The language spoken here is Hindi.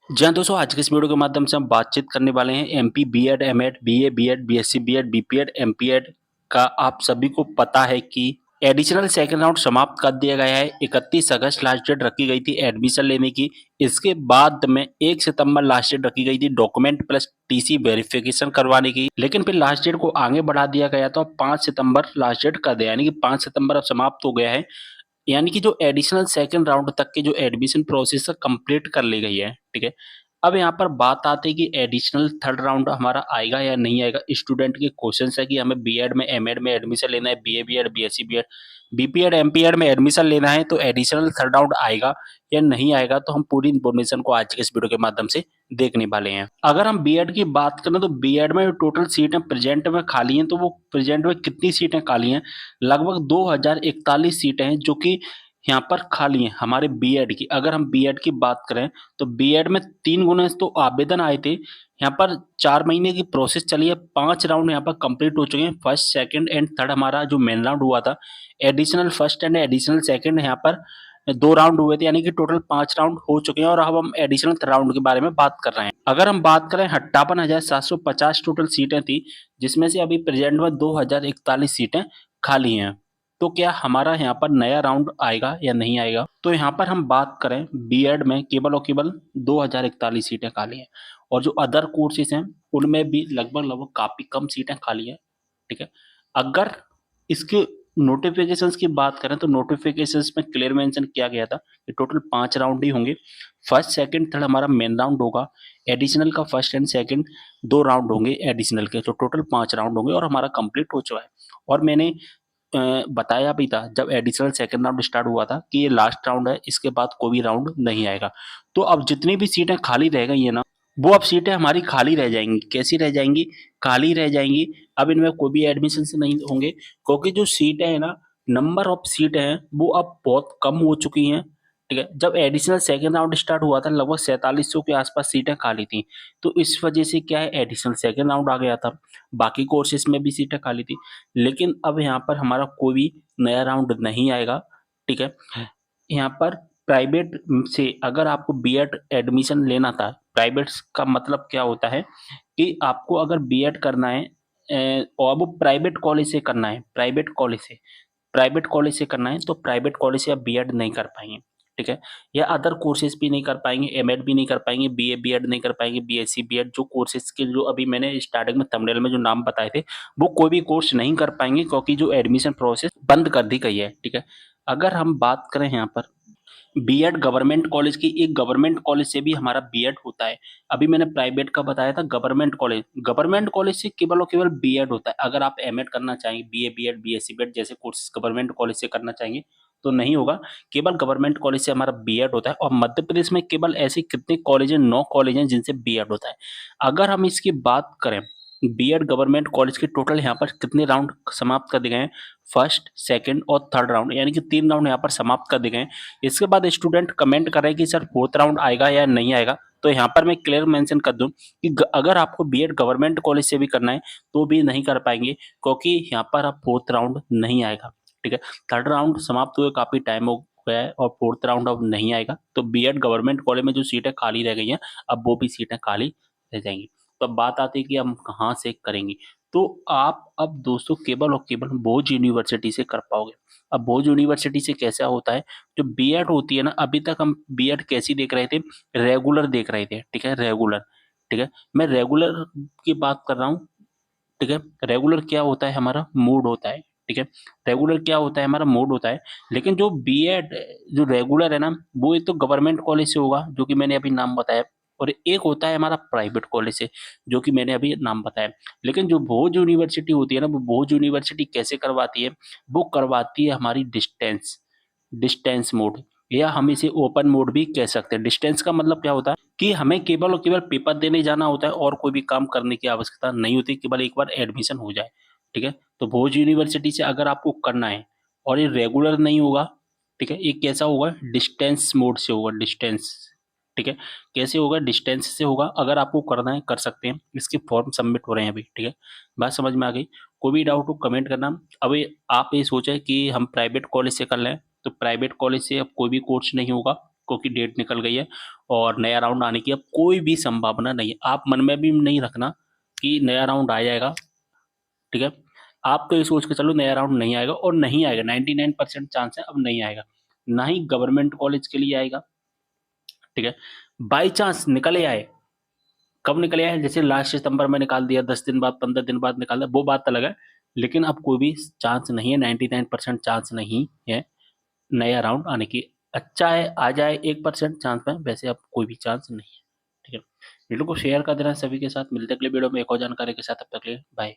जी हाँ दोस्तों, आज के इस वीडियो के माध्यम से हम बातचीत करने वाले हैं MP BEd, MEd, BA, BEd, BSc BEd, BPEd, MPEd का। आप सभी को पता है कि एडिशनल सेकंड राउंड समाप्त कर दिया गया है। 31 अगस्त लास्ट डेट रखी गई थी एडमिशन लेने की। इसके बाद में 1 सितंबर लास्ट डेट रखी गई थी डॉक्यूमेंट प्लस टीसी वेरिफिकेशन करवाने की। लेकिन फिर लास्ट डेट को आगे बढ़ा दिया गया तो 5 सितंबर लास्ट डेट कर दिया, यानी कि 5 सितंबर अब समाप्त हो गया है। यानी कि जो एडिशनल सेकंड राउंड तक के जो एडमिशन प्रोसेस है कंप्लीट कर ली गई है, ठीक है। अब यहाँ पर बात आती है कि एडिशनल थर्ड राउंड हमारा आएगा या नहीं आएगा। स्टूडेंट के क्वेश्चन है कि हमें बीएड में, एमएड में एडमिशन लेना है, BA BEd, BSc BEd, BPEd, MPEd में एडमिशन लेना है, तो एडिशनल थर्ड राउंड आएगा या नहीं आएगा। तो हम पूरी इन्फॉर्मेशन को आज के इस वीडियो के माध्यम से देखने वाले हैं। अगर हम बीएड की बात करें तो बीएड में टोटल सीटें प्रेजेंट में खाली हैं, तो वो प्रेजेंट में कितनी सीटें खाली हैं? लगभग 2041 सीटें हैं जो कि यहाँ पर खाली हैं हमारे बीएड की। अगर हम बीएड की बात करें तो बीएड में 3 गुना तो आवेदन आए थे। यहाँ पर 4 महीने की प्रोसेस चली है, 5 राउंड यहाँ पर कंप्लीट हो चुके हैं। फर्स्ट, सेकंड एंड थर्ड हमारा जो मेन राउंड हुआ था, additional first and additional second यहाँ पर 2 राउंड हुए थे, यानी कि टोटल 5 राउंड हो चुके हैं। और अब हम एडिशनल राउंड के बारे में बात कर रहे हैं। अगर हम बात करें 58,750 टोटल सीटें थी, जिसमें से अभी प्रेजेंट में 2041 सीटें खाली हैं। तो क्या हमारा यहाँ पर नया राउंड आएगा या नहीं आएगा? तो यहाँ पर हम बात करें बीएड में केवल और केवल 2041 सीटें खाली हैं, और जो अदर कोर्सेज हैं उनमें भी लगभग लगभग काफी कम सीटें खाली हैं, ठीक है। अगर इसके नोटिफिकेशंस की बात करें तो नोटिफिकेशंस में क्लियर मेंशन किया गया था कि टोटल 5 राउंड ही होंगे। फर्स्ट, सेकंड, थर्ड हमारा मेन राउंड होगा। एडिशनल का फर्स्ट एंड सेकंड 2 राउंड होंगे एडिशनल के, तो टोटल 5 राउंड होंगे और हमारा कंप्लीट हो चुका है। और मैंने बताया भी था जब एडिशनल सेकंड राउंड स्टार्ट हुआ था कि ये लास्ट राउंड है, इसके बाद कोई भी राउंड नहीं आएगा। तो अब जितनी भी सीटें खाली रह गई है ना, वो अब सीटें हमारी खाली रह जाएंगी। कैसी रह जाएंगी? खाली रह जाएंगी। अब इनमें कोई भी एडमिशन नहीं होंगे, क्योंकि जो सीटें हैं ना, नंबर ऑफ सीटें हैं वो अब बहुत कम हो चुकी हैं, ठीक है। जब एडिशनल सेकंड राउंड स्टार्ट हुआ था लगभग 4700 के आसपास सीटें खाली थी। तो इस वजह से क्या है, एडिशनल सेकंड राउंड आ गया था। बाकी कोर्सेज में भी सीटें खाली थी। लेकिन अब यहाँ पर हमारा कोई भी नया राउंड नहीं आएगा, ठीक है। यहाँ पर प्राइवेट से अगर आपको बीएड एडमिशन लेना था, प्राइवेट का मतलब क्या होता है कि आपको अगर बीएड करना है और वो प्राइवेट कॉलेज से करना है, प्राइवेट कॉलेज से करना है, तो प्राइवेट कॉलेज से आप बीएड नहीं कर पाएंगे, ठीक है। या अदर कोर्सेज भी नहीं कर पाएंगे, एमएड भी नहीं कर पाएंगे, बीए बीएड नहीं कर पाएंगे, बीएससी बीएड, जो कोर्सेज के जो अभी मैंने स्टार्टिंग में थंबनेल में जो नाम बताए थे, वो कोई भी कोर्स नहीं कर पाएंगे, क्योंकि जो एडमिशन प्रोसेस बंद कर दी गई है, ठीक है। अगर हम बात करें यहाँ पर बीएड गवर्नमेंट कॉलेज की, एक गवर्नमेंट कॉलेज से भी हमारा बीएड होता है। अभी मैंने प्राइवेट का बताया था, गवर्नमेंट कॉलेज से केवल और केवल बीएड होता है। अगर आप एमएड करना चाहेंगे, बीए बीएड, बीएससी बीएड जैसे कोर्सेज गवर्नमेंट कॉलेज से करना चाहेंगे तो नहीं होगा। केवल गवर्नमेंट कॉलेज से हमारा बीएड होता है। और मध्य प्रदेश में केवल ऐसे कितने कॉलेज हैं? 9 कॉलेज हैं जिनसे बीएड होता है। अगर हम इसकी बात करें, बीएड गवर्नमेंट कॉलेज के टोटल यहाँ पर कितने राउंड समाप्त कर दिए गए हैं? फर्स्ट, सेकंड और थर्ड राउंड, यानी कि 3 राउंड यहाँ पर समाप्त कर दिए गए हैं। इसके बाद स्टूडेंट कमेंट कर रहे हैं कि सर फोर्थ राउंड आएगा या नहीं आएगा। तो यहाँ पर मैं क्लियर मेंशन कर दूं कि अगर आपको बीएड गवर्नमेंट कॉलेज से भी करना है तो भी नहीं कर पाएंगे, क्योंकि यहाँ पर अब फोर्थ राउंड नहीं आएगा, ठीक है। थर्ड राउंड समाप्त हुए काफी टाइम हो गया है और फोर्थ राउंड अब नहीं आएगा। तो बीएड गवर्नमेंट कॉलेज में जो सीटें खाली रह गई हैं, अब वो भी सीटें खाली रह जाएंगी। तो अब बात आती है कि हम कहाँ से करेंगे। तो आप अब दोस्तों केवल और केवल भोज यूनिवर्सिटी से कर पाओगे। अब भोज यूनिवर्सिटी से कैसा होता है, जो बीएड होती है ना, अभी तक हम बीएड कैसी देख रहे थे? रेगुलर देख रहे थे, ठीक है, रेगुलर, ठीक है। मैं रेगुलर की बात कर रहा हूँ, ठीक है। रेगुलर क्या होता है? हमारा मोड होता है, ठीक है। रेगुलर क्या होता है? हमारा मोड होता है। लेकिन जो बीएड जो रेगुलर है ना, वो एक तो गवर्नमेंट कॉलेज से होगा जो कि मैंने अभी नाम बताया, और एक होता है हमारा प्राइवेट कॉलेज से जो कि मैंने अभी नाम बताया। लेकिन जो भोज यूनिवर्सिटी होती है ना, वो भोज यूनिवर्सिटी कैसे करवाती है? वो करवाती है हमारी डिस्टेंस डिस्टेंस मोड, या हम इसे ओपन मोड भी कह सकते हैं। डिस्टेंस का मतलब क्या होता है कि हमें केवल और केवल पेपर देने जाना होता है और कोई भी काम करने की आवश्यकता नहीं होती, केवल एक बार एडमिशन हो जाए, ठीक है। तो भोज यूनिवर्सिटी से अगर आपको करना है और ये रेगुलर नहीं होगा, ठीक है, ये कैसा होगा? डिस्टेंस मोड से होगा, डिस्टेंस, ठीक है। कैसे होगा? डिस्टेंस से होगा। अगर आपको करना है कर सकते हैं, इसके फॉर्म सबमिट हो रहे हैं अभी, ठीक है। बात समझ में आ गई? कोई भी डाउट हो कमेंट करना। अभी आप ये सोचे कि हम प्राइवेट कॉलेज से कर लें, तो प्राइवेट कॉलेज से अब कोई भी कोर्स नहीं होगा, को की डेट निकल गई है और नया राउंड आने की अब कोई भी संभावना नहीं है। आप मन में भी नहीं रखना कि नया राउंड आ जाएगा, ठीक है? आप तो ये सोच के चलो नया राउंड नहीं आएगा, और नहीं आएगा, 99% चांस है अब नहीं आएगा। ना ही गवर्नमेंट कॉलेज के लिए आएगा, ठीक है? बाई चांस निकले आए, कब निकले आए, जैसे लास्ट सितंबर में निकाल दिया, 10 दिन बाद, 15 दिन बाद निकाल दिया, वो बात अलग है। लेकिन अब कोई भी चांस नहीं है, 99% चांस नहीं है नया राउंड आने की। अच्छा है आ जाए 1% चांस में, वैसे अब कोई भी चांस नहीं है, ठीक है? वीडियो को शेयर कर देना सभी के साथ। मिलते अगले वीडियो में एक और जानकारी के साथ, तब तक के लिए बाय।